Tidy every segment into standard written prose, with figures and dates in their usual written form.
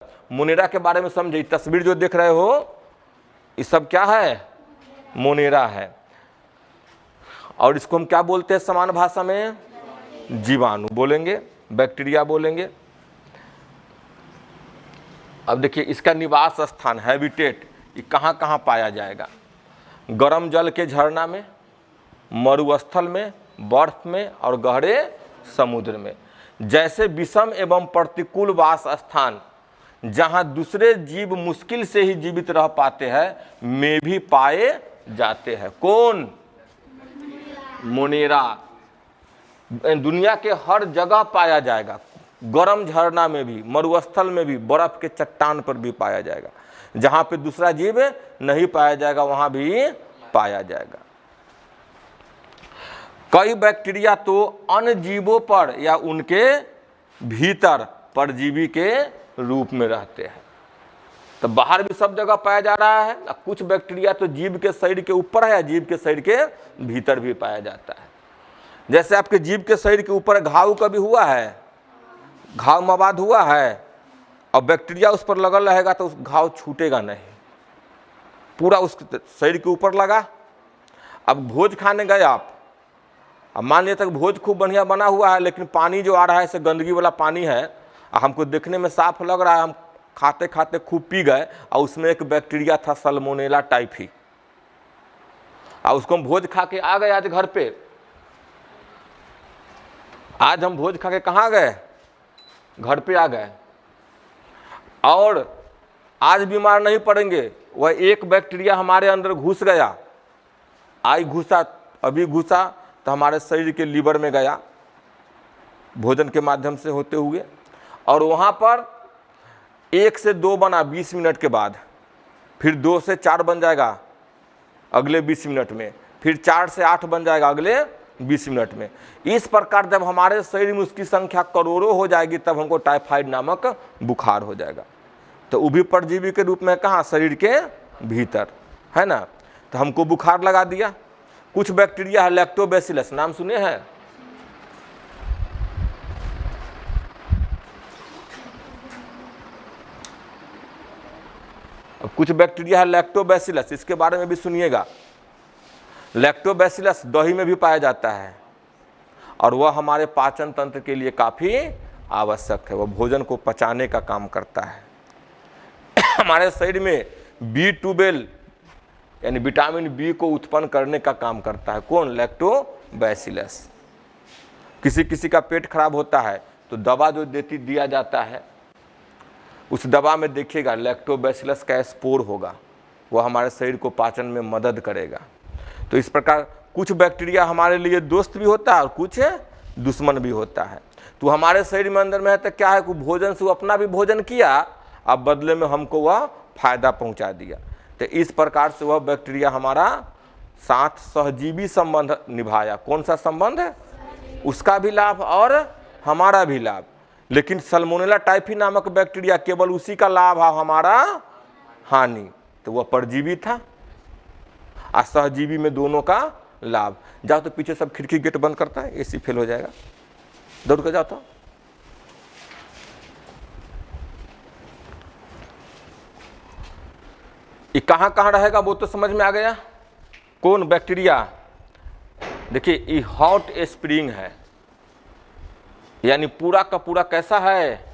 Monera के बारे में समझे। तस्वीर जो देख रहे हो ये सब क्या है, मोनेरा है। और इसको हम क्या बोलते हैं सामान्य भाषा में, जीवाणु बोलेंगे, बैक्टीरिया बोलेंगे। अब देखिए इसका निवास स्थान, हैबिटेट, ये कहाँ कहाँ पाया जाएगा। गर्म जल के झरना में, मरुस्थल में, बर्फ में और गहरे समुद्र में। जैसे विषम एवं प्रतिकूल वास स्थान जहाँ दूसरे जीव मुश्किल से ही जीवित रह पाते हैं में भी पाए जाते हैं। कौन, मोनेरा। दुनिया के हर जगह पाया जाएगा, गर्म झरना में भी, मरुस्थल में भी, बर्फ के चट्टान पर भी पाया जाएगा। जहाँ पे दूसरा जीव नहीं पाया जाएगा वहाँ भी पाया जाएगा। कई बैक्टीरिया तो अन्य जीवों पर या उनके भीतर परजीवी के रूप में रहते हैं। तो बाहर भी सब जगह पाया जा रहा है। कुछ बैक्टीरिया तो जीव के शरीर के ऊपर है या जीव के शरीर के भीतर भी पाया जाता है। जैसे आपके जीव के शरीर के ऊपर घाव कभी हुआ है, घाव मवाद हुआ है और बैक्टीरिया उस पर लगल रहेगा तो उस घाव छूटेगा नहीं, पूरा उस शरीर के ऊपर लगा। अब भोज खाने गए आप, अब मान लिया तक भोज खूब बढ़िया बना हुआ है लेकिन पानी जो आ रहा है ऐसे गंदगी वाला पानी है, हमको देखने में साफ लग रहा है, हम खाते खाते खूब पी गए और उसमें एक बैक्टीरिया था सल्मोनेला टाइफी, और उसको हम भोज खा के आ गए आज घर पे। आज हम भोज खा के कहाँ गए, घर पे आ गए, और आज बीमार नहीं पड़ेंगे। वह एक बैक्टीरिया हमारे अंदर घुस गया, आई घुसा, अभी घुसा तो हमारे शरीर के लीवर में गया भोजन के माध्यम से होते हुए, और वहाँ पर 1 से 2 बना 20 मिनट के बाद, फिर 2 से 4 बन जाएगा अगले 20 मिनट में, फिर 4 से 8 बन जाएगा अगले 20 मिनट में। इस प्रकार जब हमारे शरीर में उसकी संख्या करोड़ों हो जाएगी तब हमको टाइफाइड नामक बुखार हो जाएगा। तो वो भी परजीवी के रूप में कहाँ, शरीर के भीतर है ना। तो हमको बुखार लगा दिया। कुछ बैक्टीरिया है लैक्टोबैसिलस, नाम सुने हैं, कुछ बैक्टीरिया है लैक्टोबैसिलस, इसके बारे में भी सुनिएगा। लैक्टोबैसिलस दही में भी पाया जाता है और वह हमारे पाचन तंत्र के लिए काफ़ी आवश्यक है, वह भोजन को पचाने का काम करता है। हमारे शरीर में B12 यानी विटामिन बी को उत्पन्न करने का काम करता है। कौन, लैक्टोबैसिलस। किसी किसी का पेट खराब होता है तो दवा जो दिया जाता है उस दवा में देखिएगा लैक्टोबैसिलस का स्पोर होगा, वह हमारे शरीर को पाचन में मदद करेगा। तो इस प्रकार कुछ बैक्टीरिया हमारे लिए दोस्त भी होता है और कुछ दुश्मन भी होता है। तो हमारे शरीर में अंदर में है तो क्या है कि भोजन से वो अपना भी भोजन किया, अब बदले में हमको वह फायदा पहुंचा दिया। तो इस प्रकार से वह बैक्टीरिया हमारा साथ सहजीवी संबंध निभाया। कौन सा संबंध है, उसका भी लाभ और हमारा भी लाभ। लेकिन सल्मोनेला टाइफी नामक बैक्टीरिया केवल उसी का लाभ है, हमारा हानि। तो वह परजीवी था और सहजीवी में दोनों का लाभ। जाओ तो पीछे सब खिड़की गेट बंद करता है, एसी फेल हो जाएगा, दौड़ कर जाओ तो। ये कहाँ कहाँ रहेगा वो तो समझ में आ गया। कौन बैक्टीरिया, देखिए ये हॉट स्प्रिंग है, यानी पूरा का पूरा कैसा है,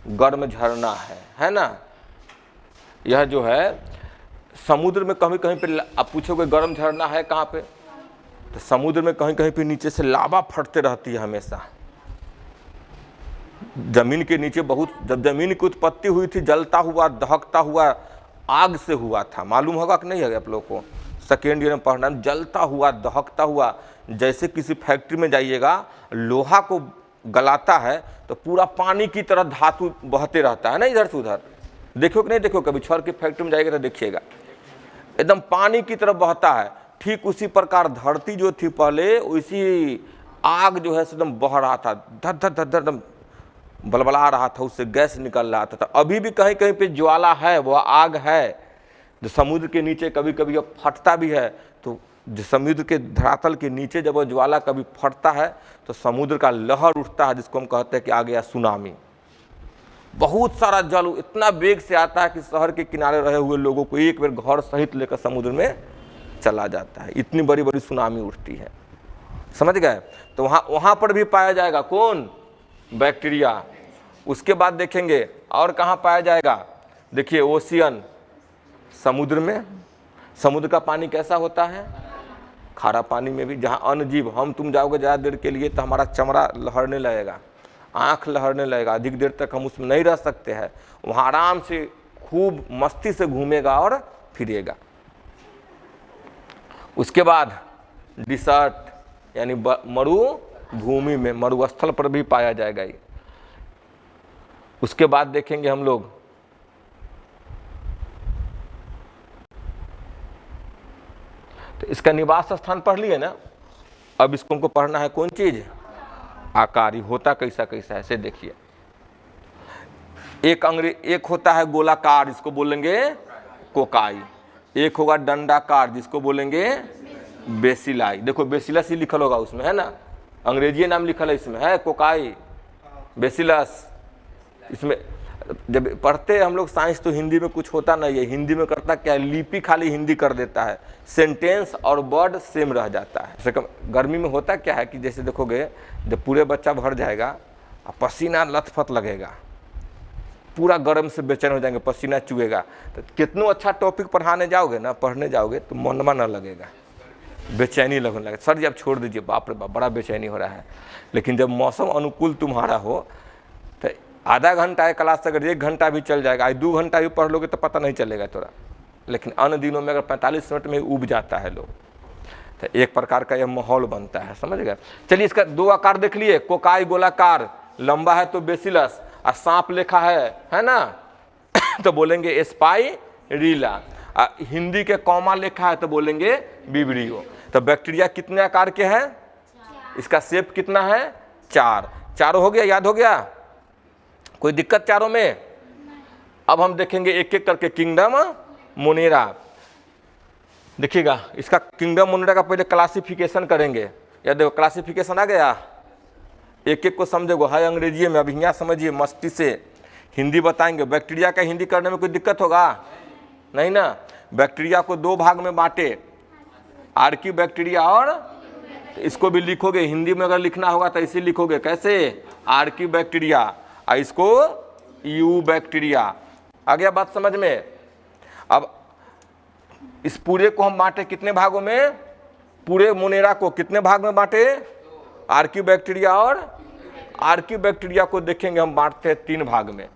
गर्म झरना है ना। यह जो है समुद्र में कहीं कहीं पे, आप पूछोगे गर्म झरना है कहाँ पे, तो समुद्र में कहीं कहीं पे नीचे से लावा फटते रहती है हमेशा। जमीन के नीचे बहुत, जब जमीन की उत्पत्ति हुई थी जलता हुआ दहकता हुआ आग से हुआ था, मालूम होगा कि नहीं है आप लोग को, सेकेंड ईयर में पढ़ना, जलता हुआ दहकता हुआ। जैसे किसी फैक्ट्री में जाइएगा लोहा को गलाता है तो पूरा पानी की तरह धातु बहते रहता है ना इधर से उधर, देखो कि नहीं देखो, कभी छड़ की फैक्ट्री में जाइएगा तो देखिएगा एकदम पानी की तरह बहता है। ठीक उसी प्रकार धरती जो थी पहले, उसी आग जो है एकदम बह रहा था, धर धर धर धर एकदम बलबला रहा था, उससे गैस निकल रहा था। अभी भी कहीं कहीं पे ज्वाला है, वह आग है जो समुद्र के नीचे कभी कभी अब फटता भी है। तो जो समुद्र के धरातल के नीचे जब वह ज्वाला कभी फटता है तो समुद्र का लहर उठता है, जिसको हम कहते हैं कि आ गया सुनामी। बहुत सारा जल इतना वेग से आता है कि शहर के किनारे रहे हुए लोगों को एक बार घर सहित लेकर समुद्र में चला जाता है। इतनी बड़ी बड़ी सुनामी उठती है, समझ गए। तो वहाँ पर भी पाया जाएगा कौन, बैक्टीरिया। उसके बाद देखेंगे और कहाँ पाया जाएगा, देखिए ओशियन, समुद्र में। समुद्र का पानी कैसा होता है, खारा पानी में भी, जहाँ अन्य जीव, हम तुम जाओगे ज़्यादा देर के लिए तो हमारा चमड़ा लहरने लगेगा, आँख लहरने लगेगा, अधिक देर तक हम उसमें नहीं रह सकते हैं। वहाँ आराम से खूब मस्ती से घूमेगा और फिरेगा। उसके बाद डिसर्ट यानी मरुभूमि में, मरुस्थल पर भी पाया जाएगा ये। उसके बाद देखेंगे हम लोग तो इसका निवास स्थान पढ़ लिए ना। अब इसको हमको पढ़ना है कौन चीज, आकारी होता कैसा कैसा है। ऐसे देखिए, एक होता है गोलाकार, इसको बोलेंगे कोकाई। एक होगा डंडाकार, जिसको बोलेंगे बेसिलाई। देखो बेसिलस ही लिखल होगा उसमें, है ना, अंग्रेजी नाम लिखल है इसमें, है कोकाई, बेसिलस। इसमें जब पढ़ते हम लोग साइंस तो हिंदी में कुछ होता नहीं है। हिंदी में करता क्या है, लिपि खाली हिंदी कर देता है, सेंटेंस और वर्ड सेम रह जाता है। जैसे गर्मी में होता क्या है कि जैसे देखोगे जब पूरे बच्चा भर जाएगा, पसीना लथपथ लगेगा, पूरा गर्म से बेचैन हो जाएंगे, पसीना चुएगा, तो कितना अच्छा टॉपिक पढ़ाने जाओगे ना, पढ़ने जाओगे तो मनवा ना लगेगा, बेचैनी लगने लगेगा। सर जी आप छोड़ दीजिए, बाप रे बाप बड़ा बेचैनी हो रहा है। लेकिन जब मौसम अनुकूल तुम्हारा हो तो आधा घंटा है क्लास, अगर 1 घंटा भी चल जाएगा, 2 घंटा भी पढ़ लोगे तो पता नहीं चलेगा थोड़ा। लेकिन अन्य दिनों में अगर 45 मिनट में उब जाता है लोग, तो एक प्रकार का यह माहौल बनता है, समझ गए। चलिए इसका 2 आकार देख लिए, कोकाई गोलाकार, लंबा है तो बेसिलस, और सांप लेखा है ना तो बोलेंगे स्पाइरिला। हिंदी के कॉमा लेखा है तो बोलेंगे विब्रियो। तो बैक्टीरिया कितने आकार के हैं, इसका शेप कितना है, 4। चारों हो गया, याद हो गया, कोई दिक्कत चारों में। अब हम देखेंगे एक एक करके किंगडम मोनेरा। देखिएगा इसका किंगडम मोनेरा का पहले क्लासिफिकेशन करेंगे। या देखो क्लासिफिकेशन आ गया, एक एक को समझेगो, है अंग्रेजी में, अब यहाँ समझिए मस्ती से, हिंदी बताएंगे। बैक्टीरिया का हिंदी करने में कोई दिक्कत होगा नहीं ना। बैक्टीरिया को 2 भाग में बांटे, आर्की बैक्टीरिया, और इसको भी लिखोगे हिंदी में, अगर लिखना होगा तो इसे लिखोगे कैसे, आर्की बैक्टीरिया, और इसको यू बैक्टीरिया। आ गया बात समझ में। अब इस पूरे को हम बांटे कितने भागों में, पूरे मोनेरा को कितने भाग में बांटे, आर्की बैक्टीरिया, और आर्की बैक्टीरिया को देखेंगे हम बांटते हैं 3 भाग में।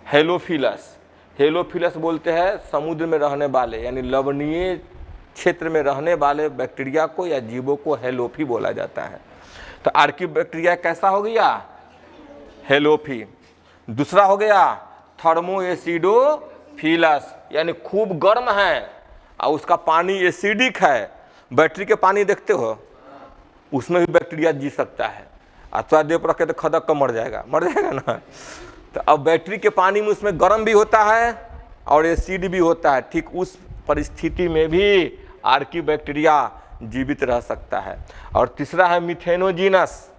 हेलोफिलस, हेलोफिलस बोलते हैं समुद्र में रहने वाले यानी लवणीय क्षेत्र में रहने वाले बैक्टीरिया को या जीवों को हेलोफी बोला जाता है। तो आर्की बैक्टीरिया कैसा हो गया, हेलोफी। दूसरा हो गया थर्मोएसिडोफिलस, यानी खूब गर्म है और उसका पानी एसिडिक है। बैटरी के पानी देखते हो, उसमें भी बैक्टीरिया जी सकता है, अथवा देव पर रखे तो खदक का मर जाएगा ना। तो अब बैटरी के पानी में उसमें गर्म भी होता है और एसिड भी होता है। ठीक उस परिस्थिति में भी आर्की बैक्टीरिया जीवित रह सकता है। और तीसरा है मिथेनोजीनस।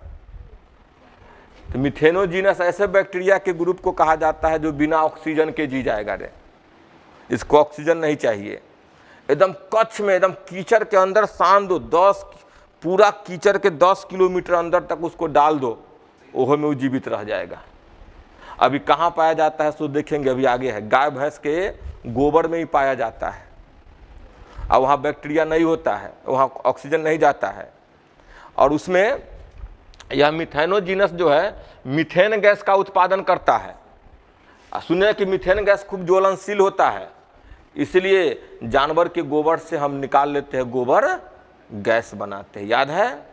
तो मिथेनोजीनस ऐसे बैक्टीरिया के ग्रुप को कहा जाता है जो बिना ऑक्सीजन के जी जाएगा रे, इसको ऑक्सीजन नहीं चाहिए। एकदम कच्छ में, एकदम कीचड़ के अंदर सान दो, 10 पूरा कीचड़ के 10 किलोमीटर अंदर तक उसको डाल दो, ओहो में वो जीवित रह जाएगा। अभी कहाँ पाया जाता है सो देखेंगे, अभी आगे है। गाय भैंस के गोबर में ही पाया जाता है, और वहाँ बैक्टीरिया नहीं होता है, वहाँ ऑक्सीजन नहीं जाता है। और उसमें यह मिथेनोजीनस जो है मीथेन गैस का उत्पादन करता है। सुने कि मीथेन गैस खूब ज्वलनशील होता है, इसलिए जानवर के गोबर से हम निकाल लेते हैं, गोबर गैस बनाते हैं। याद है,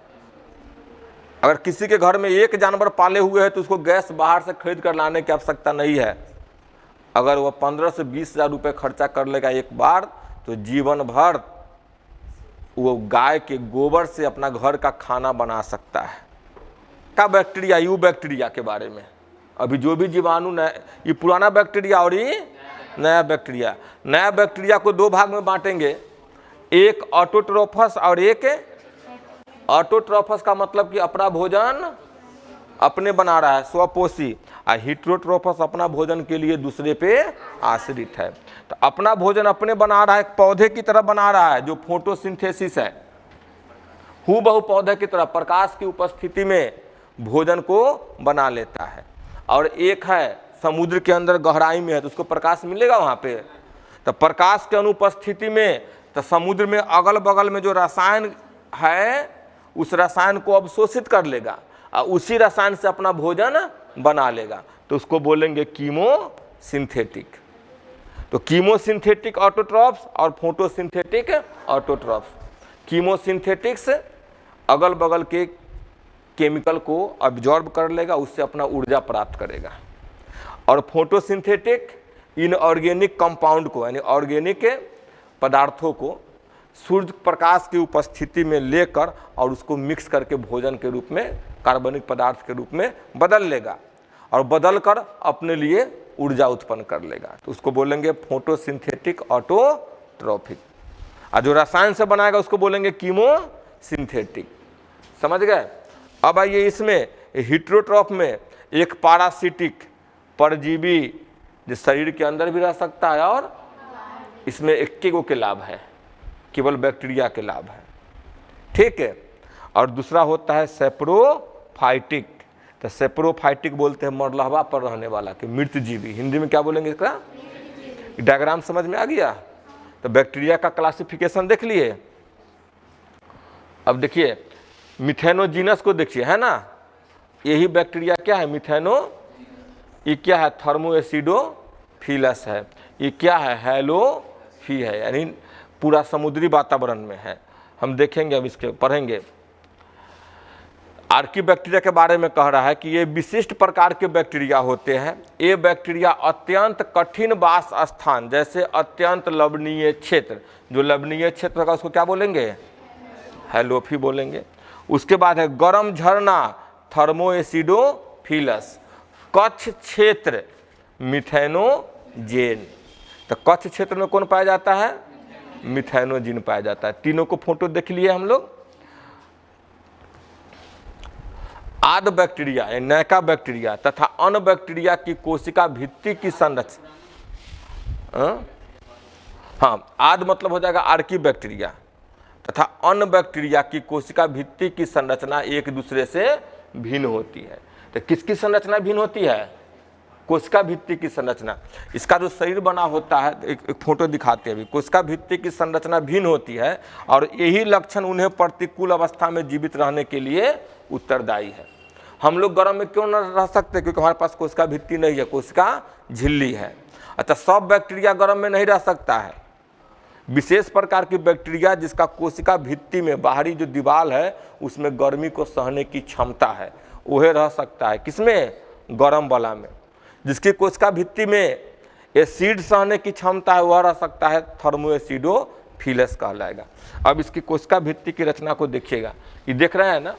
अगर किसी के घर में एक जानवर पाले हुए हैं तो उसको गैस बाहर से खरीद कर लाने की आवश्यकता नहीं है। अगर वह 15 से 20 हज़ार रुपये खर्चा कर लेगा एक बार, तो जीवन भर वो गाय के गोबर से अपना घर का खाना बना सकता है। का बैक्टीरिया, यू बैक्टीरिया के बारे में अभी जो भी जीवाणु, ये पुराना बैक्टीरिया और ये नया बैक्टीरिया। नया बैक्टीरिया को 2 भाग में बांटेंगे, एक ऑटोट्रोफस और एक ऑटोट्रोफस का मतलब कि अपना भोजन अपने बना रहा है, स्वपोषी। और हेटेरोट्रोफस अपना भोजन के लिए दूसरे पे आश्रित है। तो अपना भोजन अपने बना रहा है, एक पौधे की तरह बना रहा है जो फोटोसिंथेसिस है, हूबहू पौधे की तरह प्रकाश की उपस्थिति में भोजन को बना लेता है। और एक है समुद्र के अंदर गहराई में है तो उसको प्रकाश मिलेगा वहाँ पे, तो प्रकाश के अनुपस्थिति में तो समुद्र में अगल बगल में जो रसायन है उस रसायन को अवशोषित कर लेगा और उसी रसायन से अपना भोजन बना लेगा, तो उसको बोलेंगे कीमोसिंथेटिक। तो कीमोसिंथेटिक ऑटोट्रॉफ्स और फोटोसिंथेटिक ऑटोट्रॉफ्स। कीमोसिंथेटिक्स अगल बगल के केमिकल को अब्जॉर्ब कर लेगा, उससे अपना ऊर्जा प्राप्त करेगा। और फोटोसिंथेटिक इनऑर्गेनिक कंपाउंड को यानी ऑर्गेनिक पदार्थों को सूर्य प्रकाश की उपस्थिति में लेकर और उसको मिक्स करके भोजन के रूप में, कार्बनिक पदार्थ के रूप में बदल लेगा और बदल कर अपने लिए ऊर्जा उत्पन्न कर लेगा, तो उसको बोलेंगे फोटोसिंथेटिक ऑटोट्रॉफिक। और जो रसायन से बनाएगा उसको बोलेंगे कीमोसिंथेटिक। समझ गए? अब आइए इसमें हेटेरोट्रॉफ में एक पारासिटिक परजीवी जो शरीर के अंदर भी रह सकता है और इसमें 21 के लाभ है, केवल बैक्टीरिया के लाभ है, ठीक है। और दूसरा होता है सेप्रोफाइटिक। तो सेप्रोफाइटिक बोलते हैं मरलहवा पर रहने वाला कि मृत जीवी, हिंदी में क्या बोलेंगे इसका? डायग्राम समझ में आ गया? तो बैक्टीरिया का क्लासिफिकेशन देख लिए। अब देखिए मिथेनोजीनस को देखिए, है ना, यही बैक्टीरिया क्या है? मिथेनो। ये क्या है? थर्मोएसिडोफिलस है। ये क्या है? हैलोफी है, यानी पूरा समुद्री वातावरण में है। हम देखेंगे, अब इसके पढ़ेंगे। आर्की बैक्टीरिया के बारे में कह रहा है कि ये विशिष्ट प्रकार के बैक्टीरिया होते हैं। ये बैक्टीरिया अत्यंत कठिन वास स्थान, जैसे अत्यंत लवणीय क्षेत्र, जो लवणीय क्षेत्र होगा उसको क्या बोलेंगे? हैलोफी बोलेंगे। उसके बाद है गर्म झरना, थर्मोएसिडोफिलस। कच्छ क्षेत्र, मिथेनोजेन। तो कच्छ क्षेत्र में कौन पाया जाता है? मिथेनोजेन पाया जाता है। तीनों को फोटो देख लिए हम लोग। आद बैक्टीरिया, नैका बैक्टीरिया तथा अन्य बैक्टीरिया की कोशिका भित्ति की संरचना, हाँ, आद मतलब हो जाएगा आर्की बैक्टीरिया, तथा अन्य बैक्टीरिया की कोशिका भित्ति की संरचना एक दूसरे से भिन्न होती है। तो किसकी संरचना भिन्न होती है? कोशिका भित्ति की संरचना। इसका जो शरीर बना होता है, एक फोटो दिखाते हैं अभी। कोशिका भित्ति की संरचना भिन्न होती है और यही लक्षण उन्हें प्रतिकूल अवस्था में जीवित रहने के लिए उत्तरदायी है। हम लोग गर्म में क्यों न रह सकते? क्योंकि हमारे पास कोशिका भित्ति नहीं है, कोशिका झिल्ली है। अच्छा, सब बैक्टीरिया गर्म में नहीं रह सकता है। विशेष प्रकार की बैक्टीरिया जिसका कोशिका भित्ति में बाहरी जो दीवार है उसमें गर्मी को सहने की क्षमता है, वह रह सकता है। किसमें? गर्म वाला में। जिसकी कोशिका भित्ति में एसिड सहने की क्षमता है वह रह सकता है थर्मोएसिडोफिलस कहलाएगा। अब इसकी कोशिका भित्ति की रचना को देखिएगा, ये देख रहे हैं ना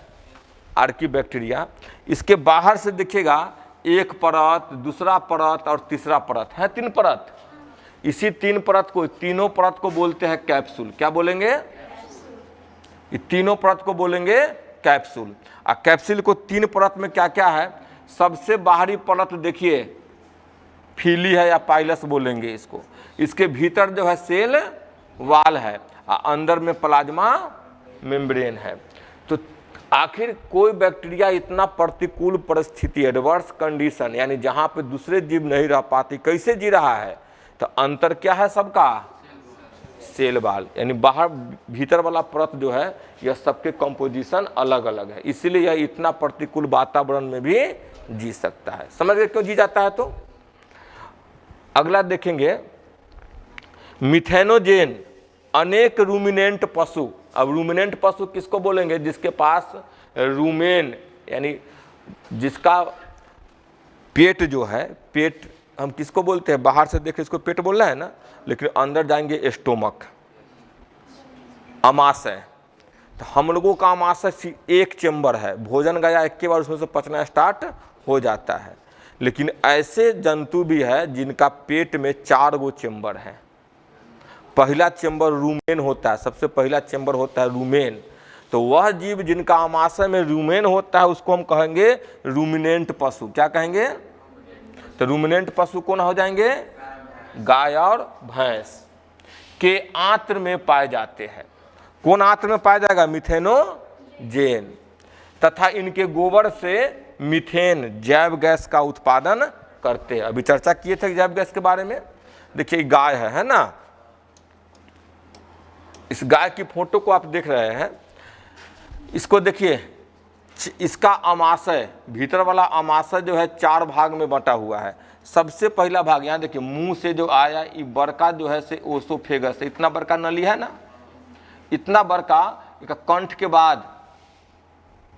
आर्की बैक्टीरिया। इसके बाहर से देखिएगा एक परत, दूसरा परत और तीसरा परत है, 3 परत। इसी 3 परत को, तीनों परत को बोलते हैं कैप्सूल। क्या बोलेंगे? ये तीनों परत को बोलेंगे कैप्सूल। और कैप्सूल को 3 परत में क्या क्या है? सबसे बाहरी परत देखिए फीली है या पाइलस बोलेंगे इसको। इसके भीतर जो है सेल वाल है और अंदर में प्लाज्मा मेम्ब्रेन है। तो आखिर कोई बैक्टीरिया इतना प्रतिकूल परिस्थिति, एडवर्स कंडीशन, यानी जहाँ पे दूसरे जीव नहीं रह पाती, कैसे जी रहा है? तो अंतर क्या है सबका? सेल वाल, यानी बाहर भीतर वाला परत जो है यह सबके कंपोजिशन अलग अलग है, इसीलिए यह इतना प्रतिकूल वातावरण में भी जी सकता है। समझ गए क्यों जी जाता है? तो अगला देखेंगे मिथेनोजेन अनेक रूमिनेंट पशु। अब रूमिनेंट पशु किसको बोलेंगे? जिसके पास रूमेन, यानी जिसका पेट जो है, पेट हम किसको बोलते हैं? बाहर से देखे इसको पेट बोल रहा है ना, लेकिन अंदर जाएंगे स्टोमक, अमाशय। तो हम लोगों का अमाशय एक चेम्बर है, भोजन गया एक के बार उसमें से पचना स्टार्ट हो जाता है। लेकिन ऐसे जंतु भी है जिनका पेट में 4 गो चेम्बर है। पहला चेम्बर रूमेन होता है, सबसे पहला चेम्बर होता है रूमेन। तो वह जीव जिनका अमाशय में रूमेन होता है उसको हम कहेंगे रूमिनेंट पशु। क्या कहेंगे? तो रूमिनेंट पशु कौन हो जाएंगे? गाय और भैंस के आंत्र में पाए जाते हैं। कौन आंत्र में पाया जाएगा? मिथेनोजेन। तथा इनके गोबर से मीथेन जैव गैस का उत्पादन करते हैं। अभी चर्चा किए थे जैव गैस के बारे में। देखिए गाय है ना, इस गाय की फोटो को आप देख रहे हैं, इसको देखिए, इसका अमाशय, भीतर वाला अमाशय जो है 4 भाग में बटा हुआ है। सबसे पहला भाग यहाँ देखिए, मुंह से जो आया ये बड़का जो है से ओसोफेगस, इतना बड़का नली है ना, इतना बड़का, कंठ के बाद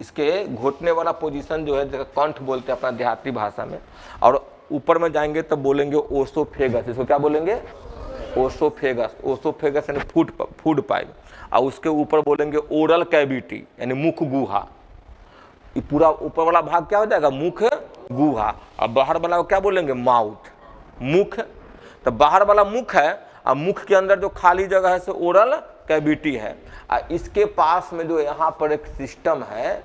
इसके घोटने वाला पोजीशन जो है कंठ बोलते हैं अपना देहाती भाषा में, और ऊपर में जाएंगे तो बोलेंगे ओसोफेगस। इसको क्या बोलेंगे? ओसोफेगस। ओसोफेगस यानी फूड पाइप, और उसके ऊपर बोलेंगे ओरल कैविटी यानी मुख गुहा। ये पूरा ऊपर वाला भाग क्या हो जाएगा? मुख गुहा। और बाहर वाला क्या बोलेंगे? माउथ, मुख। तो बाहर वाला मुख है, और मुख के अंदर जो खाली जगह है सो ओरल कैविटी है। और इसके पास में जो यहाँ पर एक सिस्टम है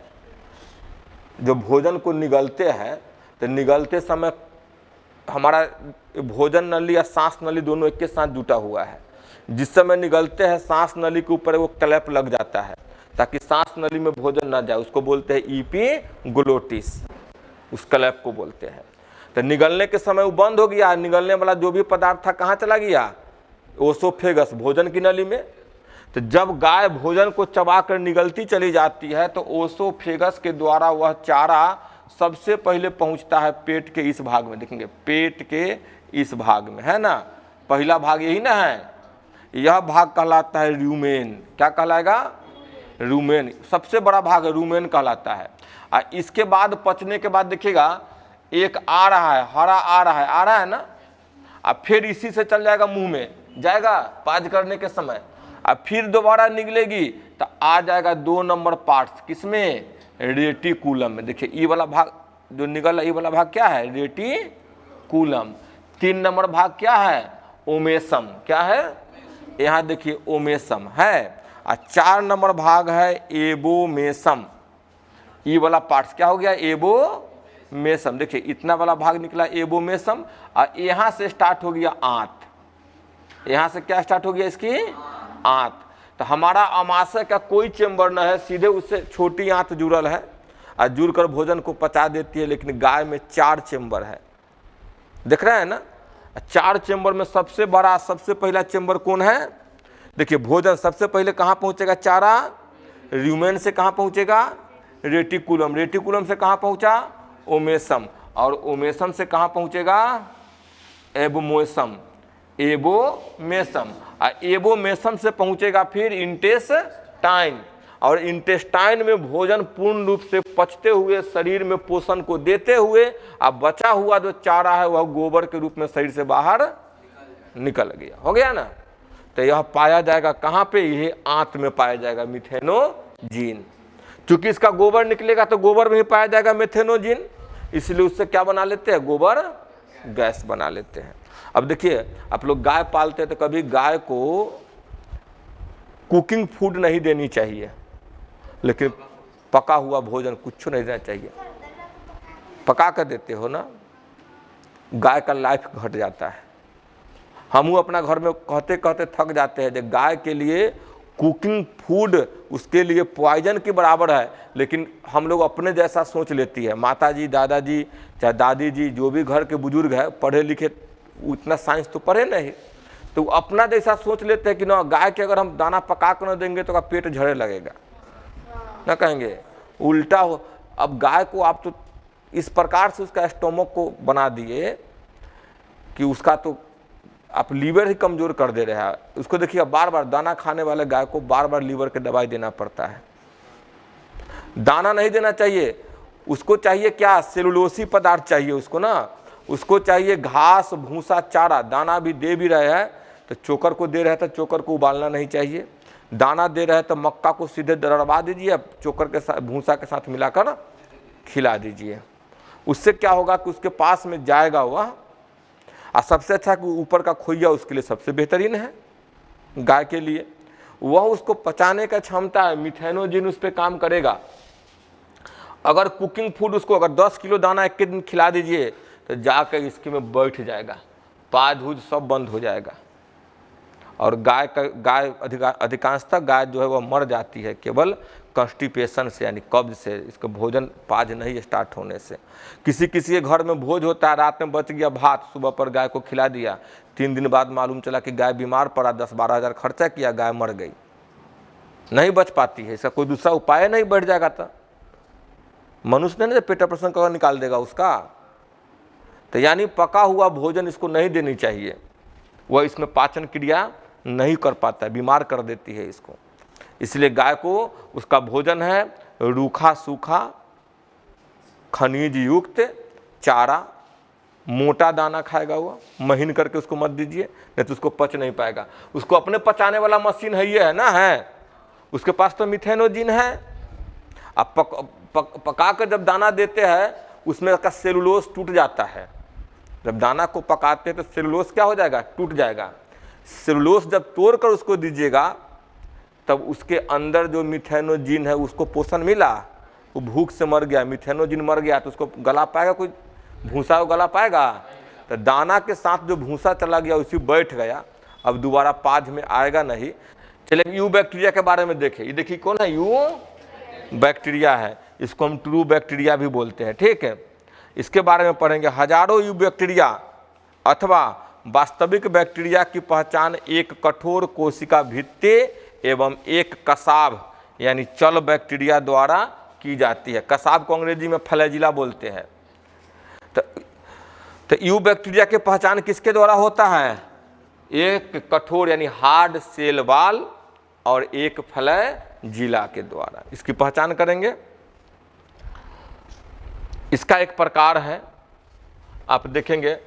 जो भोजन को निगलते हैं, तो निगलते समय हमारा भोजन नली या सांस नली दोनों एक के साथ जुटा हुआ है। जिस समय निगलते हैं सांस नली के ऊपर वो क्लैप लग जाता है ताकि सांस नली में भोजन ना जाए, उसको बोलते हैं ईपीग्लोटिस, उस क्लैप को बोलते हैं। तो निगलने के समय वो बंद हो गया, निगलने वाला जो भी पदार्थ था कहाँ चला गया? ओसोफेगस, भोजन की नली में। तो जब गाय भोजन को चबाकर निगलती चली जाती है तो ओसोफेगस के द्वारा वह चारा सबसे पहले पहुंचता है पेट के इस भाग में। देखेंगे पेट के इस भाग में है ना, पहला भाग यही ना है, यह भाग कहलाता है रूमेन। क्या कहलाएगा? रूमेन। सबसे बड़ा भाग रूमेन कहलाता है। और इसके बाद पचने के बाद देखिएगा एक आ रहा है, हरा आ रहा है ना, अब फिर इसी से चल जाएगा मुंह में, जाएगा पाज करने के समय, अब फिर दोबारा निकलेगी तो आ जाएगा 2 नंबर पार्ट्स, किसमें? रेटिकुलम में। देखिए ये वाला भाग जो निकल, ये वाला भाग क्या है? रेटिकुलम। 3 नंबर भाग क्या है? ओमेसम। क्या है? यहाँ देखिए ओमेसम है। और 4 नंबर भाग है एबोमेसम। ये वाला पार्ट्स क्या हो गया? एबोमेसम। देखिए इतना वाला भाग निकला एबोमेसम, और यहाँ से स्टार्ट हो गया आंत। यहाँ से क्या स्टार्ट हो गया? इसकी आंत। तो हमारा अमाशय का कोई चेम्बर न है, सीधे उससे छोटी आंत जुड़ल है और जुड़कर भोजन को पचा देती है। लेकिन गाय में 4 चेम्बर है, देख रहे हैं ना? 4 चेम्बर में सबसे बड़ा, सबसे पहला चेम्बर कौन है? देखिए भोजन सबसे पहले कहाँ पहुँचेगा? चारा रूमेन से कहाँ पहुँचेगा? रेटिकुलम। रेटिकुलम से कहाँ पहुँचा? ओमेसम। और ओमेसम से कहाँ पहुँचेगा? एबोमेसम। एबोमेसम। और एबोमेसम से पहुँचेगा फिर इंटेस्टाइन, और इंटेस्टाइन में भोजन पूर्ण रूप से पचते हुए शरीर में पोषण को देते हुए अब बचा हुआ जो चारा है वह गोबर के रूप में शरीर से बाहर निकल गया। हो गया ना? तो यह पाया जाएगा कहाँ पे? यह आंत में पाया जाएगा मिथेनोजीन। चूंकि इसका गोबर निकलेगा तो गोबर में ही पाया जाएगा मिथेनोजीन, इसलिए उससे क्या बना लेते हैं? गोबर गैस बना लेते हैं। अब देखिए आप लोग गाय पालते हैं तो कभी गाय को कुकिंग फूड नहीं देनी चाहिए, लेकिन पका हुआ भोजन कुछ नहीं देना चाहिए। पका कर देते हो ना, गाय का लाइफ घट जाता है। हम अपना घर में कहते कहते थक जाते हैं, गाय के लिए कुकिंग फूड उसके लिए पॉइजन के बराबर है, लेकिन हम लोग अपने जैसा सोच लेती है। माताजी, दादाजी, चाहे दादी जी, जो भी घर के बुजुर्ग है, पढ़े लिखे, उतना साइंस तो पढ़े नहीं, तो अपना जैसा सोच लेते हैं कि ना गाय के अगर हम दाना पका कर न देंगे तो पेट झड़े लगेगा, ना कहेंगे उल्टा हो। अब गाय को आप तो इस प्रकार से उसका स्टोमक को बना दिए कि उसका तो आप लीवर ही कमज़ोर कर दे रहे हैं उसको। देखिए बार बार दाना खाने वाले गाय को बार बार लीवर के दवाई देना पड़ता है। दाना नहीं देना चाहिए उसको, चाहिए क्या? सेलुलोसी पदार्थ चाहिए उसको ना, उसको चाहिए घास, भूसा, चारा। दाना भी दे भी रहे हैं तो चोकर को दे रहे हैं तो चोकर को उबालना नहीं चाहिए। दाना दे रहे हैं तो मक्का को सीधे दरड़वा दीजिए, चोकर के साथ, भूसा के साथ मिलाकर खिला दीजिए। उससे क्या होगा कि उसके पास में जाएगा वह, और सबसे अच्छा कि ऊपर का खोइया उसके लिए सबसे बेहतरीन है गाय के लिए, वह उसको पचाने का क्षमता है, मिथेनोजीन उस पर काम करेगा। अगर कुकिंग फूड उसको अगर 10 किलो दाना एक के दिन खिला दीजिए तो जाकर इसके में बैठ जाएगा, पाज भूज सब बंद हो जाएगा। और गाय अधिकांशतः गाय जो है वह मर जाती है केवल कॉन्स्टिपेशन से, यानी कब्ज से, इसको भोजन पाज नहीं स्टार्ट होने से। किसी के घर में भोज होता है, रात में बच गया भात, सुबह पर गाय को खिला दिया, 3 दिन बाद मालूम चला कि गाय बीमार पड़ा, 10-12 हज़ार खर्चा किया, गाय मर गई, नहीं बच पाती है। इसका कोई दूसरा उपाय नहीं, बढ़ जाएगा तो मनुष्य ने पेट ऑपरेशन कर निकाल देगा उसका। तो यानी पका हुआ भोजन इसको नहीं देनी चाहिए, वह इसमें पाचन क्रिया नहीं कर पाता है, बीमार कर देती है इसको। इसलिए गाय को उसका भोजन है रूखा सूखा खनिज युक्त चारा, मोटा दाना खाएगा वो, महीन करके उसको मत दीजिए, नहीं तो उसको पच नहीं पाएगा। उसको अपने पचाने वाला मशीन है, ये है ना, है उसके पास तो मिथेनोजिन है। अब पका कर जब दाना देते हैं उसमें का सेलुलोज टूट जाता है। जब दाना को पकाते हैं तो सेलुलोज क्या हो जाएगा, टूट जाएगा। सेलुलोज जब तोड़ कर उसको दीजिएगा तब उसके अंदर जो मिथेनोजिन है उसको पोषण मिला, वो भूख से मर गया, मिथेनोजिन मर गया, तो उसको गला पाएगा कोई, भूसा को गला पाएगा? तो दाना के साथ जो भूसा चला गया उसी बैठ गया, अब दोबारा पाज में आएगा नहीं। चलिए यू बैक्टीरिया के बारे में देखें। ये देखिए कौन है, यू बैक्टीरिया है, इसको हम ट्रू बैक्टीरिया भी बोलते हैं, ठीक है। इसके बारे में पढ़ेंगे। हजारों यू बैक्टीरिया अथवा वास्तविक बैक्टीरिया की पहचान एक कठोर कोशिका भित्ति एवं एक कसाब यानी चल बैक्टीरिया द्वारा की जाती है। कसाब को अंग्रेजी में फ्लैजिला बोलते हैं। तो यू बैक्टीरिया की पहचान किसके द्वारा होता है? एक कठोर यानी हार्ड सेल वाल और एक फ्लैजिला के द्वारा इसकी पहचान करेंगे। इसका एक प्रकार है, आप देखेंगे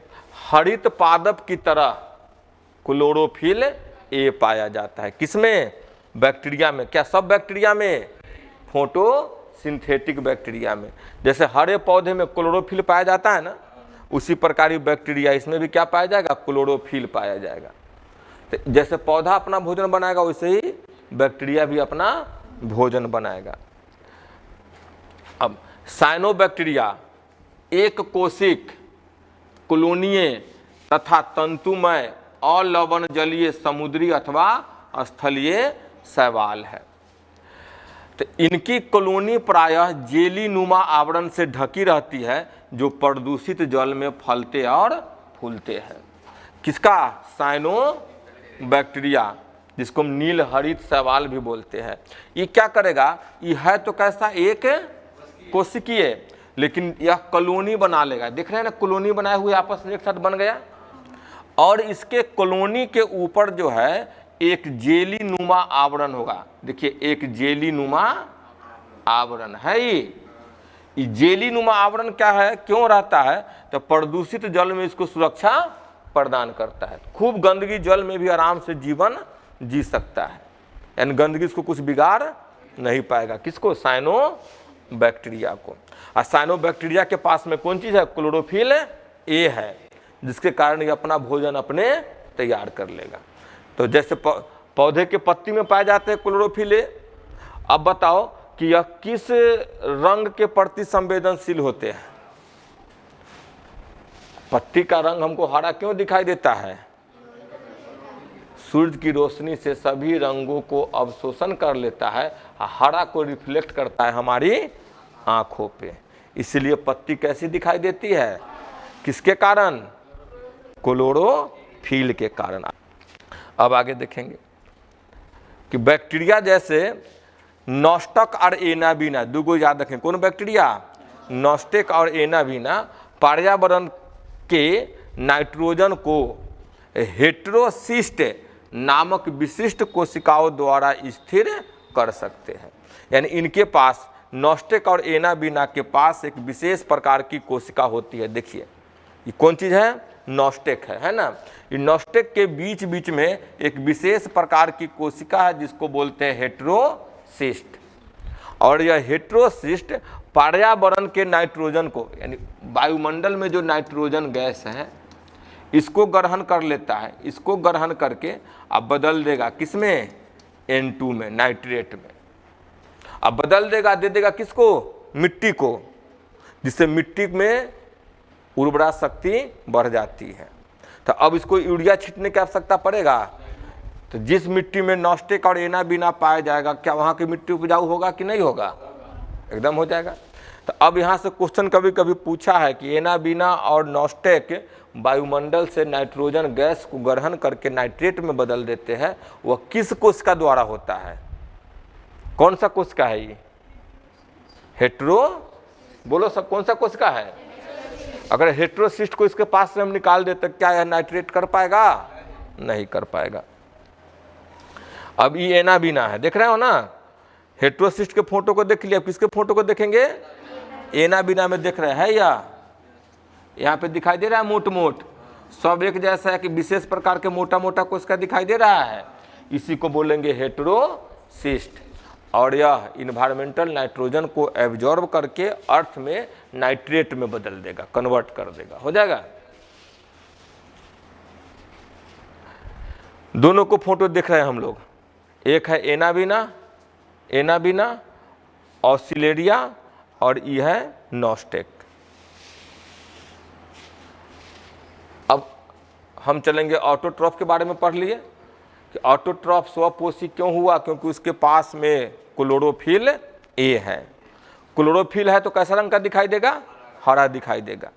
हरित पादप की तरह क्लोरोफिल ए पाया जाता है। किसमें? बैक्टीरिया में। क्या सब बैक्टीरिया में? फोटोसिंथेटिक बैक्टीरिया में। जैसे हरे पौधे में क्लोरोफिल पाया जाता है ना, उसी प्रकार ही बैक्टीरिया इसमें भी क्या पाया जाएगा? क्लोरोफिल पाया जाएगा। तो जैसे पौधा अपना भोजन बनाएगा वैसे ही बैक्टीरिया भी अपना भोजन बनाएगा। अब साइनोबैक्टीरिया एक कोशिक कॉलोनीय तथा तंतुमय और लवण जलीय समुद्री अथवा स्थलीय शैवाल है। तो इनकी कॉलोनी प्रायः जेली नुमा आवरण से ढकी रहती है जो प्रदूषित जल में फलते और फूलते हैं। किसका? साइनोबैक्टीरिया, जिसको हम नील हरित शैवाल भी बोलते हैं। ये क्या करेगा? ये है तो कैसा, एक कोशिकीय, लेकिन यह कॉलोनी बना लेगा। देख रहे हैं ना, कॉलोनी बनाए हुए आपस में एक साथ बन गया, और इसके कॉलोनी के ऊपर जो है एक जेली नुमा आवरण होगा। देखिए एक जेली नुमा आवरण है। ये जेली नुमा आवरण क्या है, क्यों रहता है? तो प्रदूषित जल में इसको सुरक्षा प्रदान करता है। खूब गंदगी जल में भी आराम से जीवन जी सकता है, यानी गंदगी इसको कुछ बिगाड़ नहीं पाएगा। किसको? साइनोबैक्टीरिया को। और साइनोबैक्टीरिया के पास में कौन चीज़ है? क्लोरोफिल ए है, जिसके कारण ये अपना भोजन अपने तैयार कर लेगा। तो जैसे पौधे के पत्ती में पाए जाते हैं क्लोरोफिल ए। अब बताओ कि यह किस रंग के प्रति संवेदनशील होते हैं? पत्ती का रंग हमको हरा क्यों दिखाई देता है? सूरज की रोशनी से सभी रंगों को अवशोषण कर लेता है, हरा को रिफ्लेक्ट करता है हमारी आंखों पे, इसलिए पत्ती कैसी दिखाई देती है? किसके कारण? क्लोरोफिल के कारण। अब आगे देखेंगे कि बैक्टीरिया जैसे नॉस्टक और एनाबीना, दो याद रखें, कौन बैक्टीरिया? नॉस्टेक और एनाबीना पर्यावरण के नाइट्रोजन को हेटेरोसिस्ट नामक विशिष्ट कोशिकाओं द्वारा स्थिर कर सकते हैं। यानी इनके पास, नॉस्टेक और एनाबीना के पास एक विशेष प्रकार की कोशिका होती है। देखिए ये कौन चीज़ है? नॉस्टेक है ना। ये नॉस्टेक के बीच बीच में एक विशेष प्रकार की कोशिका है जिसको बोलते हैं हेटेरोसिस्ट। और यह हेटेरोसिस्ट पर्यावरण के नाइट्रोजन को, यानी वायुमंडल में जो नाइट्रोजन गैस है, इसको ग्रहण कर लेता है। इसको ग्रहण करके अब बदल देगा किसमें? N2 में, नाइट्रेट में। अब बदल देगा, दे देगा किसको? मिट्टी को, जिससे मिट्टी में उर्वरा शक्ति बढ़ जाती है। तो अब इसको यूरिया छींटने की आवश्यकता पड़ेगा। तो जिस मिट्टी में नॉस्टेक और एना बीना पाया जाएगा, क्या वहाँ की मिट्टी उपजाऊ होगा कि नहीं होगा? एकदम हो जाएगा। तो अब यहाँ से क्वेश्चन कभी कभी पूछा है कि एना बीना और नॉस्टेक वायुमंडल से नाइट्रोजन गैस को ग्रहण करके नाइट्रेट में बदल देते हैं, वह किस कोशिका द्वारा होता है? कौन सा कोशिका है ये? हेट्रो, बोलो सब, कौन सा कोशिका है? अगर हेट्रोसिस्ट को इसके पास से हम निकाल दे तो क्या यह नाइट्रेट कर पाएगा? नहीं कर पाएगा। अब ये एना बीना है, देख रहे हो ना, हेट्रोसिस्ट के फोटो को देख लिया, किसके फोटो को देखेंगे? एना बीना में देख रहे हैं या यहाँ पे दिखाई दे रहा है मोट मोट, सब एक जैसा है कि विशेष प्रकार के मोटा मोटा कोशिका दिखाई दे रहा है, इसी को बोलेंगे हेट्रोसिस्ट। और यह इन्वायरमेंटल नाइट्रोजन को एब्जॉर्ब करके अर्थ में नाइट्रेट में बदल देगा, कन्वर्ट कर देगा, हो जाएगा। दोनों को फोटो देख रहे हैं हम लोग, एक है एना बीना ऑसिलेरिया और यह है नॉस्टेक। अब हम चलेंगे ऑटोट्रॉफ के बारे में पढ़ लिए कि ऑटोट्रॉफ स्वपोषी क्यों हुआ? क्योंकि उसके पास में क्लोरोफिल ए है। क्लोरोफिल है तो कैसा रंग का दिखाई देगा? हरा दिखाई देगा।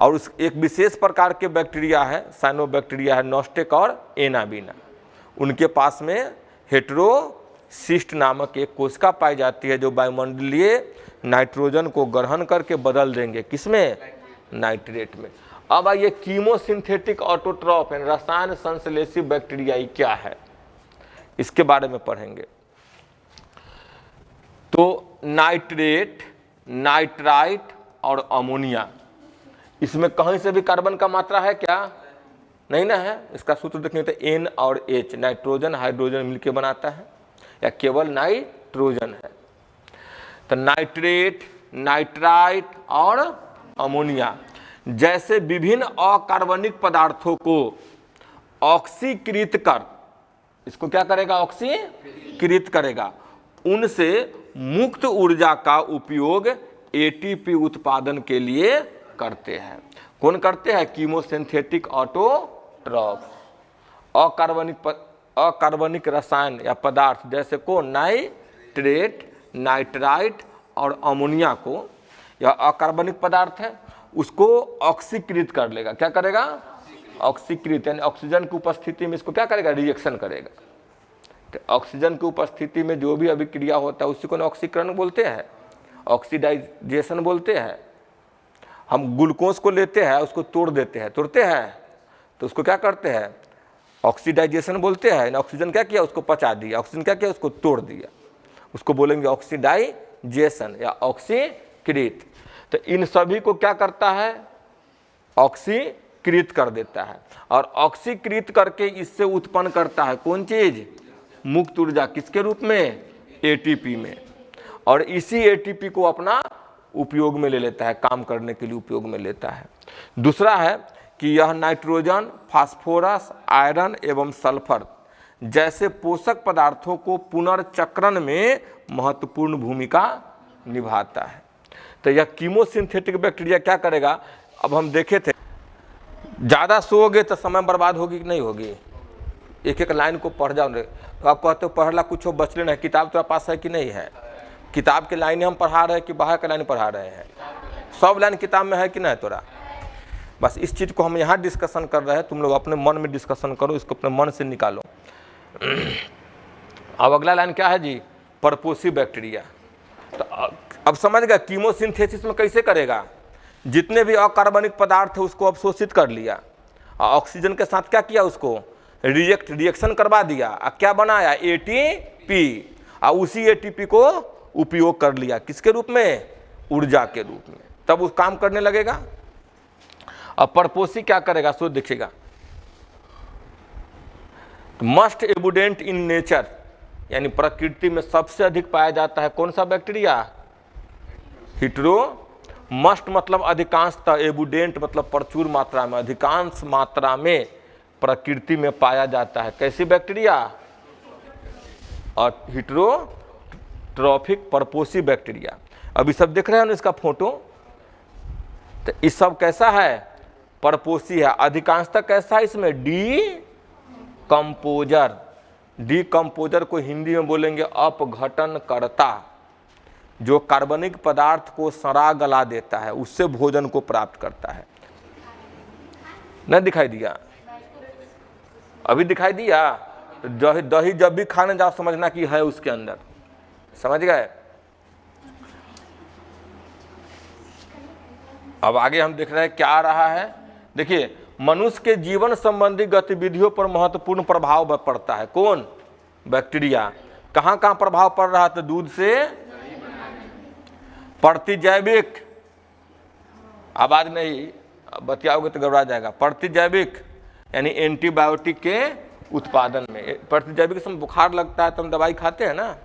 और उस एक विशेष प्रकार के बैक्टीरिया है, साइनोबैक्टीरिया है, नॉस्टेक और एना बीना, उनके पास में हेट्रोसिस्ट नामक एक कोशिका पाई जाती है जो वायुमंडलीय नाइट्रोजन को ग्रहण करके बदल देंगे, किसमें? नाइट्रेट में। अब आइए कीमोसिंथेटिक ऑटोट्रॉफ यानी रसायन संश्लेषी बैक्टीरिया क्या है, इसके बारे में पढ़ेंगे। तो नाइट्रेट, नाइट्राइट और अमोनिया, इसमें कहीं से भी कार्बन का मात्रा है क्या? नहीं ना है। इसका सूत्र देखने तो N और H, नाइट्रोजन हाइड्रोजन मिलकर बनाता है, या केवल नाइट्रोजन है। तो नाइट्रेट, नाइट्राइट और अमोनिया जैसे विभिन्न अकार्बनिक पदार्थों को ऑक्सीकृत कर, इसको क्या करेगा? ऑक्सीकृत करेगा। उनसे मुक्त ऊर्जा का उपयोग एटीपी उत्पादन के लिए करते हैं। कौन करते हैं? Chemosynthetic autotroph. अकार्बनिक रसायन या पदार्थ जैसे को नाइट्रेट, नाइट्राइट और अमोनिया को, यह अकार्बनिक पदार्थ है, उसको ऑक्सीकृत कर लेगा। क्या करेगा? ऑक्सीकृत, यानी ऑक्सीजन की उपस्थिति में इसको क्या करेगा? रिएक्शन करेगा। तो ऑक्सीजन की उपस्थिति में जो भी अभिक्रिया होता है उसी को ऑक्सीकरण बोलते हैं, ऑक्सीडाइजेशन बोलते हैं। हम ग्लूकोज को लेते हैं, उसको तोड़ते हैं, तो उसको क्या करते हैं? ऑक्सीडाइजेशन बोलते हैं। ऑक्सीजन क्या किया? उसको पचा दिया। ऑक्सीजन क्या किया? उसको तोड़ दिया, उसको बोलेंगे ऑक्सीडाइजेशन या ऑक्सीकृत। तो इन सभी को क्या करता है? ऑक्सीकृत कर देता है। और ऑक्सीकृत करके इससे उत्पन्न करता है कौन चीज? मुक्त ऊर्जा। किसके रूप में? एटीपी में। और इसी एटीपी को अपना उपयोग में ले लेता है, काम करने के लिए उपयोग में लेता है। दूसरा है कि यह नाइट्रोजन, फास्फोरस, आयरन एवं सल्फर जैसे पोषक पदार्थों को पुनर्चक्रण में महत्वपूर्ण भूमिका निभाता है। तो यह कीमोसिंथेटिक बैक्टीरिया क्या करेगा? अब हम देखे थे, ज़्यादा सोओगे तो समय बर्बाद होगी कि नहीं होगी? एक एक लाइन को पढ़ जाओ। तो आप कहते हो पढ़ला कुछ बचले नहीं, किताब तुम्हारे पास है कि नहीं है? किताब के लाइन हम पढ़ा रहे हैं कि बाहर के लाइन पढ़ा रहे हैं? सब लाइन किताब में है कि नहीं तोरा? बस इस चीज़ को हम यहाँ डिस्कशन कर रहे हैं, तुम लोग अपने मन में डिस्कशन करो, इसको अपने मन से निकालो। अब अगला लाइन क्या है जी? परपोसी बैक्टीरिया। तो अब समझ गया कीमोसिंथेसिस में कैसे करेगा? जितने भी अकार्बनिक पदार्थ है उसको अवशोषित कर लिया, ऑक्सीजन के साथ क्या किया? उसको रिएक्शन करवा दिया, क्या बनाया? एटीपी। और उसी एटीपी को उपयोग कर लिया, किसके रूप में? ऊर्जा के रूप में। तब उस काम करने लगेगा। अब परपोसी क्या करेगा? सो देखिएगा, मस्ट एबुडेंट इन नेचर, यानी प्रकृति में सबसे अधिक पाया जाता है कौन सा बैक्टीरिया? हिट्रो। मस्ट मतलब अधिकांशतः, एबुडेंट मतलब प्रचुर मात्रा में, अधिकांश मात्रा में प्रकृति में पाया जाता है। कैसी बैक्टीरिया? और हिट्रोट्रॉफिक परपोसी बैक्टीरिया। अभी सब देख रहे हैं ना इसका फोटो, तो इस सब कैसा है, परपोषी है। अधिकांशतः कैसा है इसमें, डी कंपोजर। डी कंपोजर को हिंदी में बोलेंगे अपघटनकर्ता, जो कार्बनिक पदार्थ को सड़ा गला देता है, उससे भोजन को प्राप्त करता है। नहीं दिखाई दिया? अभी दिखाई दिया? तो दही जब भी खाने जाओ समझना कि है उसके अंदर, समझ गए? अब आगे हम देख रहे हैं क्या आ रहा है। देखिए, मनुष्य के जीवन संबंधी गतिविधियों पर महत्वपूर्ण प्रभाव पड़ता है। कौन? बैक्टीरिया। कहाँ कहाँ प्रभाव पड़ रहा है? तो दूध से प्रतिजैविक, आवाज नहीं बतियाओगे तो घबरा जाएगा। प्रतिजैविक यानी एंटीबायोटिक के उत्पादन में। प्रतिजैविक से बुखार लगता है तो हम दवाई खाते हैं ना,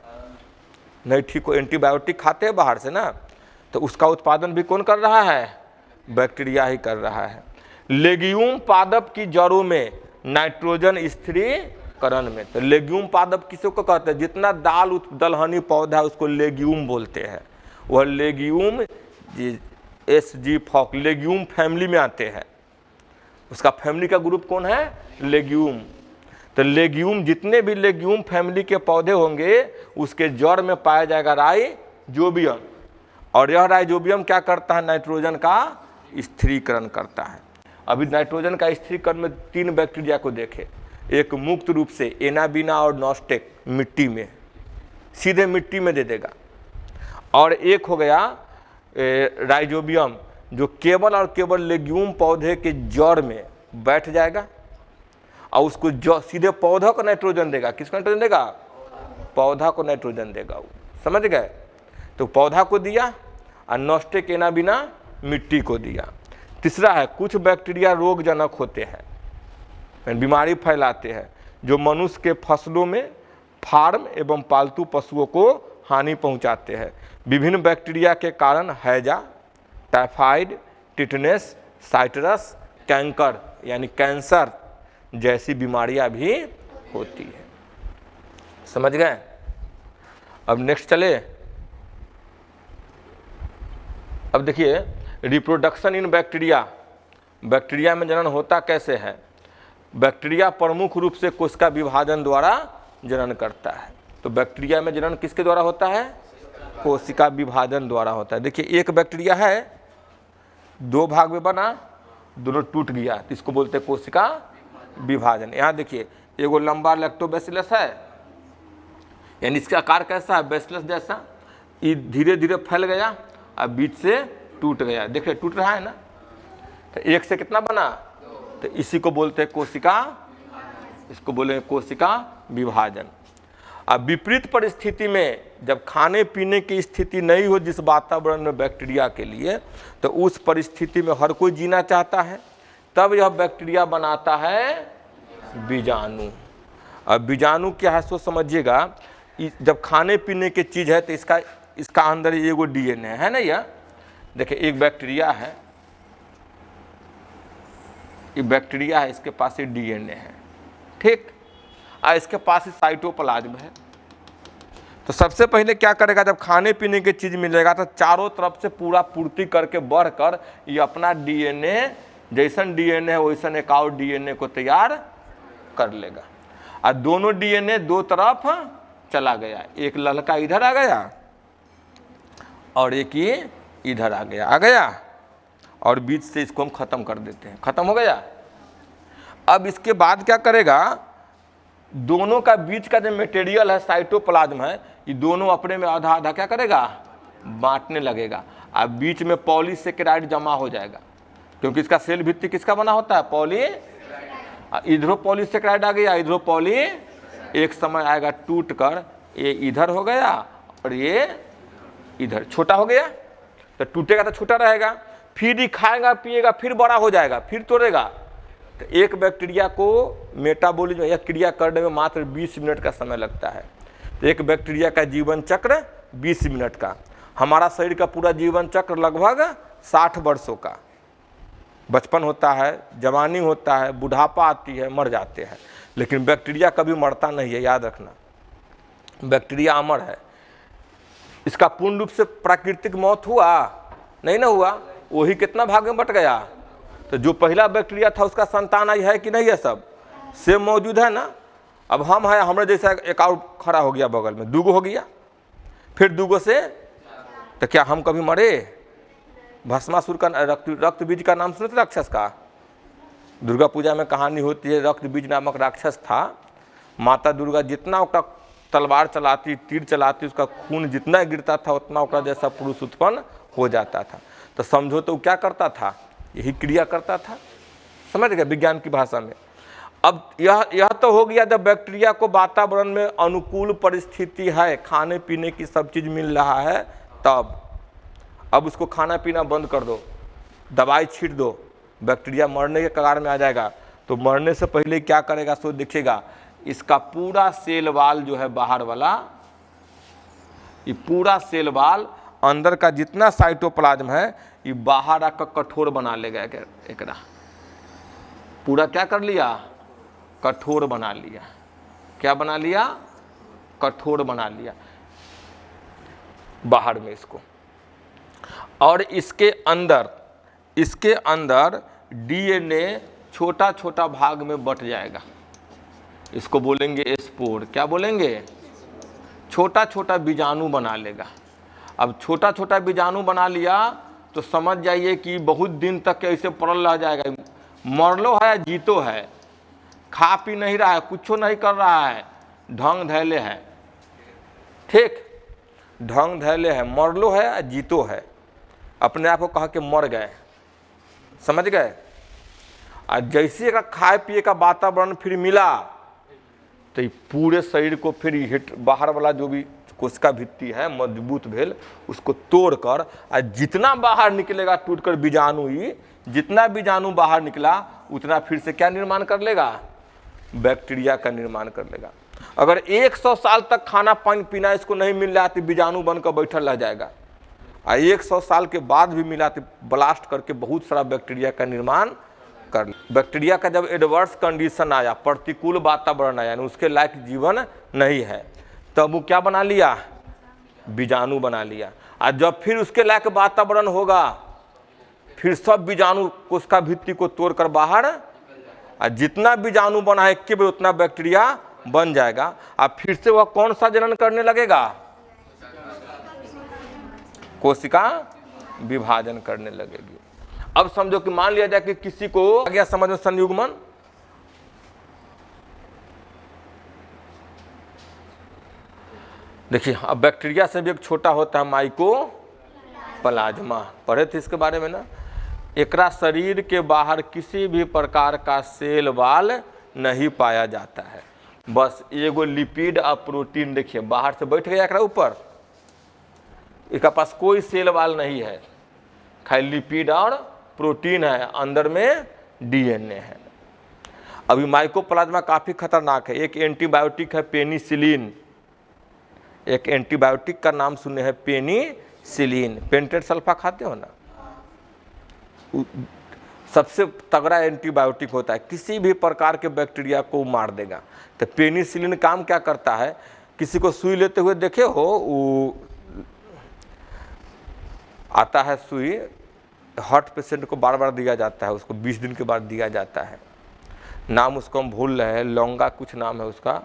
नहीं ठीक हो, एंटीबायोटिक खाते हैं बाहर से ना, तो उसका उत्पादन भी कौन कर रहा है? बैक्टीरिया ही कर रहा है। लेग्यूम पादप की जड़ों में नाइट्रोजन स्थिरीकरण में, तो लेग्यूम पादप किसी को कहते हैं? जितना दाल दलहनी पौधा है उसको लेग्यूम बोलते हैं। वह लेग्यूम SG फॉक लेग्यूम फैमिली में आते हैं। उसका फैमिली का ग्रुप कौन है? लेग्यूम। तो लेग्यूम, जितने भी लेग्यूम फैमिली के पौधे होंगे उसके जड़ में पाया जाएगा राइजोबियम, और यह राइजोबियम क्या करता है? नाइट्रोजन का स्थिरीकरण करता है। अभी नाइट्रोजन का स्थिरीकरण में 3 बैक्टीरिया को देखे। एक मुक्त रूप से एनाबिना और नॉस्टेक, मिट्टी में सीधे मिट्टी में दे देगा, और एक हो गया राइजोबियम जो केवल और केवल लेग्यूम पौधे के जड़ में बैठ जाएगा और उसको सीधे पौधा को नाइट्रोजन देगा। किसको नाइट्रोजन देगा? पौधा को नाइट्रोजन देगा वो, समझ गए? तो पौधा को दिया और नॉस्टेक एनाबिना मिट्टी को दिया। तीसरा है, कुछ बैक्टीरिया रोगजनक होते हैं, बीमारी फैलाते हैं, जो मनुष्य के फसलों में फार्म एवं पालतू पशुओं को हानि पहुंचाते हैं। विभिन्न बैक्टीरिया के कारण हैजा, टाइफाइड, टिटनेस, साइटरस, कैंकर यानी कैंसर जैसी बीमारियां भी होती है। समझ गए? अब नेक्स्ट चले। अब देखिए, रिप्रोडक्शन इन बैक्टीरिया। बैक्टीरिया में जनन होता कैसे है? बैक्टीरिया प्रमुख रूप से कोशिका विभाजन द्वारा जनन करता है। तो बैक्टीरिया में जनन किसके द्वारा होता है? कोशिका विभाजन द्वारा होता है। देखिए, एक बैक्टीरिया है, 2 भाग में बना, दोनों टूट गया, तो इसको बोलते हैं कोशिका विभाजन। यहाँ देखिए, एगो लंबा लैक्टोबैसिलस है, यानी इसका आकार कैसा है? बैसिलस जैसा। ये धीरे धीरे फैल गया और बीच से टूट गया। देखिए टूट रहा है ना, तो एक से कितना बना? तो इसी को बोलते हैं कोशिका, इसको बोलेंगे कोशिका विभाजन। अब विपरीत परिस्थिति में जब खाने पीने की स्थिति नहीं हो जिस वातावरण में बैक्टीरिया के लिए, तो उस परिस्थिति में हर कोई जीना चाहता है, तब यह बैक्टीरिया बनाता है बीजाणु। अब बीजाणु क्या है सो समझिएगा। जब खाने पीने की चीज़ है तो इसका अंदर एगो DNA है ना। यह देखिए, एक बैक्टीरिया है, ये बैक्टीरिया है, इसके पास ये DNA है, ठीक, और इसके पास ही साइटोप्लाज्म है। तो सबसे पहले क्या करेगा? जब खाने पीने की चीज़ मिलेगा तो चारों तरफ से पूरा पूर्ति करके बढ़कर ये अपना DNA, जैसन DNA है वैसन एक और DNA को तैयार कर लेगा, और दोनों DNA 2 तरफ चला गया। एक लड़का इधर आ गया और एक ये इधर आ गया, और बीच से इसको हम खत्म कर देते हैं। खत्म हो गया। अब इसके बाद क्या करेगा? दोनों का बीच का जो मटेरियल है, साइटोप्लाज्म है, ये दोनों अपने में आधा आधा क्या करेगा? बांटने लगेगा। अब बीच में पॉलीसेकेराइड जमा हो जाएगा, क्योंकि इसका सेल भित्ति किसका बना होता है? पॉली। इधरों पॉलीसेकेराइड आ गया, इधरों पॉली। एक समय आएगा टूट कर ये इधर हो गया और ये इधर छोटा हो गया। तो टूटेगा तो छोटा रहेगा, फिर ही खाएगा पिएगा, फिर बड़ा हो जाएगा, फिर तोड़ेगा। तो एक बैक्टीरिया को मेटाबॉलिज्म या क्रिया करने में मात्र 20 मिनट का समय लगता है। तो एक बैक्टीरिया का जीवन चक्र 20 मिनट का। हमारा शरीर का पूरा जीवन चक्र लगभग 60 वर्षों का। बचपन होता है, जवानी होता है, बुढ़ापा आती है, मर जाते हैं, लेकिन बैक्टीरिया कभी मरता नहीं है, याद रखना। बैक्टीरिया अमर है। इसका पूर्ण रूप से प्राकृतिक मौत हुआ नहीं ना हुआ, वही कितना भाग में बट गया। तो जो पहला बैक्टीरिया था उसका संतान आई है कि नहीं है, सब सेम मौजूद है ना। अब हम है, हमारे जैसा एक और खड़ा हो गया बगल में, दूगो हो गया, फिर दूगो से, तो क्या हम कभी मरे? भस्मासुर का रक्त बीज का नाम सुने थे राक्षस का? दुर्गा पूजा में कहानी होती है, रक्त बीज नामक राक्षस था। माता दुर्गा जितना उसका तलवार चलाती, तीर चलाती, उसका खून जितना गिरता था उतना उसका जैसा पुरुष उत्पन्न हो जाता था। तो समझो तो क्या करता था, यही क्रिया करता था, समझ गए विज्ञान की भाषा में। अब यह तो हो गया जब बैक्टीरिया को वातावरण में अनुकूल परिस्थिति है, खाने पीने की सब चीज़ मिल रहा है तब। अब उसको खाना पीना बंद कर दो, दवाई छीट दो, बैक्टीरिया मरने के कगार में आ जाएगा। तो मरने से पहले क्या करेगा सो देखिएगा, इसका पूरा सेल वाल जो है बाहर वाला, ये पूरा सेल वाल अंदर का जितना साइटोप्लाज्म है ये बाहर आकर कठोर बना लेगा। एकरा पूरा क्या कर लिया, कठोर बना लिया। क्या बना लिया, कठोर बना लिया बाहर में इसको। और इसके अंदर डीएनए छोटा छोटा भाग में बट जाएगा, इसको बोलेंगे स्पोर। क्या बोलेंगे, छोटा छोटा बीजाणु बना लेगा। अब छोटा छोटा बीजाणु बना लिया तो समझ जाइए कि बहुत दिन तक ऐसे पड़ल रह जाएगा, मरलो है जीतो है, खा पी नहीं रहा है, कुछ नहीं कर रहा है, ढंग धैले है, ठीक, ढंग धैले है, मरलो है जीतो है, अपने आप को कहा कि मर गए, समझ गए। और जैसे का खाए पिए का वातावरण फिर मिला तो पूरे शरीर को फिर हिट, बाहर वाला जो भी कोशिका भित्ति है मजबूत भेल, उसको तोड़कर और जितना बाहर निकलेगा टूटकर बीजाणु ही, जितना बीजाणु बाहर निकला उतना फिर से क्या निर्माण कर लेगा, बैक्टीरिया का निर्माण कर लेगा। अगर 100 साल तक खाना पानी पीना इसको नहीं मिल रहा तो बीजाणु बनकर बैठल रह जाएगा, और 100 साल के बाद भी मिला तो ब्लास्ट करके बहुत सारा बैक्टीरिया का निर्माण कर। बैक्टीरिया का जब एडवर्स कंडीशन आया, प्रतिकूल वातावरण आया, यानी उसके लायक जीवन नहीं है, तब वो क्या बना लिया, बीजाणु बना लिया। और जब फिर उसके लायक वातावरण होगा फिर सब बीजाणु कोशिका भित्ति को तोड़कर बाहर, और जितना बीजाणु बना है केवल उतना बैक्टीरिया बन जाएगा। और फिर से वह कौन सा जनन करने लगेगा, कोशिका विभाजन करने लगेगी। अब समझो कि मान लिया जाए कि किसी को आ गया समझ में संयुग्मन, देखिए अब बैक्टीरिया से भी एक छोटा होता है माइकोप्लाज्मा, पढ़े थे इसके बारे में ना। एकरा शरीर के बाहर किसी भी प्रकार का सेल वाल नहीं पाया जाता है, बस एगो लिपिड और प्रोटीन, देखिए बाहर से बैठ गया एकरा ऊपर, इसके पास कोई सेल वाल नहीं है, खाली लिपिड और प्रोटीन है, अंदर में डीएनए है। अभी माइकोप्लाज्मा काफ़ी खतरनाक है। एक एंटीबायोटिक है पेनिसिलिन, एक एंटीबायोटिक का नाम सुने हैं पेनिसिलिन, पेंटेड सल्फा खाते हो ना, सबसे तगड़ा एंटीबायोटिक होता है, किसी भी प्रकार के बैक्टीरिया को मार देगा। तो पेनिसिलिन काम क्या करता है, किसी को सुई लेते हुए देखे हो, वो आता है सुई, हार्ट पेशेंट को बार बार दिया जाता है, उसको 20 दिन के बाद दिया जाता है, नाम उसको हम भूल रहे हैं, लौंगा कुछ नाम है उसका।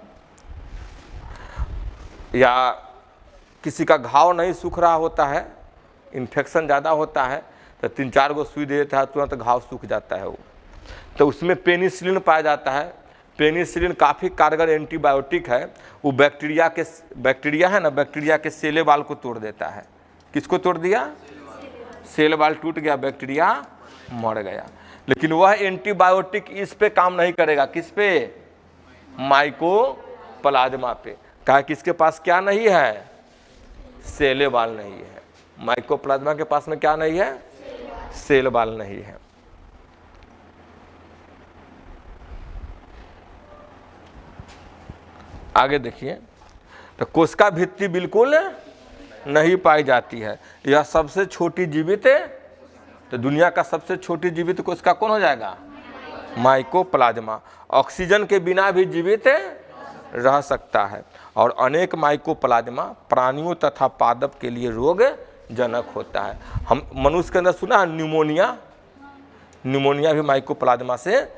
या किसी का घाव नहीं सूख रहा होता है, इन्फेक्शन ज़्यादा होता है, तो 3-4 गो सुई दे देता है, तुरंत घाव सूख जाता है वो, तो उसमें पेनिसिलिन पाया जाता है। पेनिसिलिन काफ़ी कारगर एंटीबायोटिक है, वो बैक्टीरिया है ना, बैक्टीरिया के सेल वाल को तोड़ देता है। किसको तोड़ दिया, सेल वाल टूट गया, बैक्टीरिया मर गया। लेकिन वह एंटीबायोटिक इस पे काम नहीं करेगा, किस पे, माइकोप्लाज्मा पे। कहा कि इसके पास क्या नहीं है, सेल वाल नहीं है। माइकोप्लाज्मा के पास में क्या नहीं है, सेल वाल नहीं है। आगे देखिए, तो कोशिका भित्ति बिल्कुल नहीं पाई जाती है। यह सबसे छोटी जीवित है, तो दुनिया का सबसे छोटी जीवित कोशिका कौन हो जाएगा, माइकोप्लाज्मा। ऑक्सीजन के बिना भी जीवित रह सकता है, और अनेक माइकोप्लाज्मा प्राणियों तथा पादप के लिए रोग जनक होता है। हम मनुष्य के अंदर सुना है न्यूमोनिया, न्यूमोनिया भी माइकोप्लाज्मा से